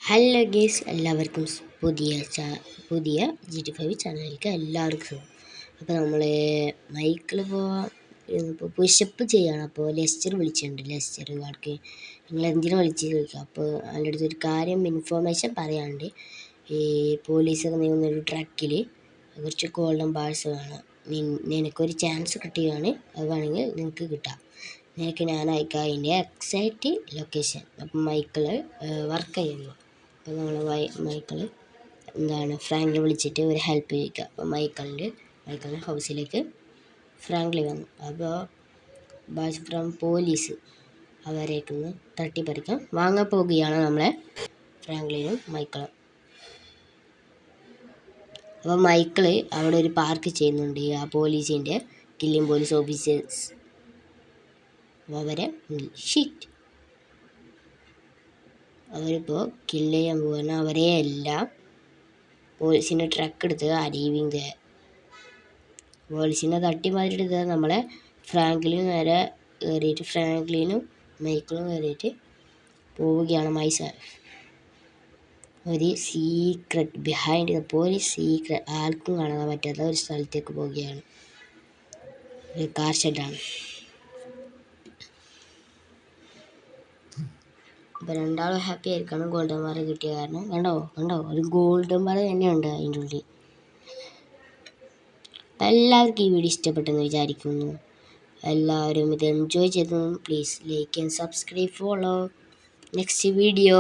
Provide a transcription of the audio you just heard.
Hello guys, എല്ലാവർക്കും പുതിയ GTA 5 ചാനലിലേക്ക് എല്ലാവർക്കും. അപ്പോൾ നമ്മൾ ഇപ്പോൾ പുഷപ്പ് ചെയ്യണം. അപ്പോൾ ലെസ്റ്റർ വിളിച്ചിട്ടുണ്ട്. ലെസ്റ്റർ ആൾക്ക് നിങ്ങൾ എന്തിനാ വിളിച്ച് ചോദിക്കുക. അപ്പോൾ അതിൻ്റെ അടുത്ത് ഒരു കാര്യം ഇൻഫോർമേഷൻ പറയാണ്ട്. ഈ പോലീസൊക്കെ നീങ്ങുന്നൊരു ട്രക്കിൽ കുറച്ച് ഗോൾഡൻ ബാൾസ് വേണം. നിനക്കൊരു ചാൻസ് കിട്ടുകയാണ്, അത് വേണമെങ്കിൽ നിങ്ങൾക്ക് കിട്ടാം. നിനക്ക് ഞാൻ അയക്കാം അതിൻ്റെ എക്സാക്റ്റ് ലൊക്കേഷൻ. അപ്പം മൈക്കിൾ വർക്ക് ചെയ്യുന്നു. അപ്പോൾ നമ്മൾ മൈക്കിൾ ഫ്രാങ്കിനെ വിളിച്ചിട്ട് ഒരു ഹെൽപ്പ് ചോദിക്കുക. അപ്പോൾ മൈക്കിളിൻ്റെ ഹൗസിലേക്ക് ഫ്രാങ്ക്ലി വന്നു. അപ്പോൾ ബാസ് ഫ്രം പോലീസ് അവരേക്കൊന്ന് തട്ടിപ്പറിക്കാൻ വാങ്ങാൻ പോവുകയാണ് നമ്മളെ ഫ്രാങ്ക്ലിനും മൈക്കിളും. അപ്പോൾ മൈക്കിൾ അവിടെ ഒരു പാർക്ക് ചെയ്യുന്നുണ്ട്. ആ പോലീസിൻ്റെ കില്ലിംഗ് പോലീസ് ഓഫീസേഴ്സ് അവരെ ഷിറ്റ് അവരിപ്പോൾ കില്ല് ചെയ്യാൻ പോകുന്ന അവരെ എല്ലാം പോലീസിൻ്റെ ട്രക്ക് എടുത്ത് അരീവിങ് പോലീസിനെ തട്ടിമാറ്റിയെടുത്ത് നമ്മളെ ഫ്രാങ്ക്ലിനും നേരെ കയറിയിട്ട് ഫ്രാങ്ക്ലിനും മൈക്കിളും കയറിയിട്ട് പോവുകയാണ്. ഒരു secret behind the police secret ആർക്കും കാണാൻ പറ്റാത്ത ഒരു സ്ഥലത്തേക്ക് പോവുകയാണ്. ഒരു കാർ ഷെഡാണ്. അപ്പോൾ രണ്ടാളും ഹാപ്പി ആയിരിക്കണം ഗോൾഡൻ ബാർ കിട്ടിയ കാരണം. കണ്ടോ ഒരു ഗോൾഡൻ ബാർ തന്നെയുണ്ട് അതിൻ്റെ ഉള്ളിൽ. എല്ലാവർക്കും ഈ വീഡിയോ ഇഷ്ടപ്പെട്ടെന്ന് വിചാരിക്കുന്നു. എല്ലാവരും ഇത് എൻജോയ് ചെയ്തു. Please like and subscribe, follow next video.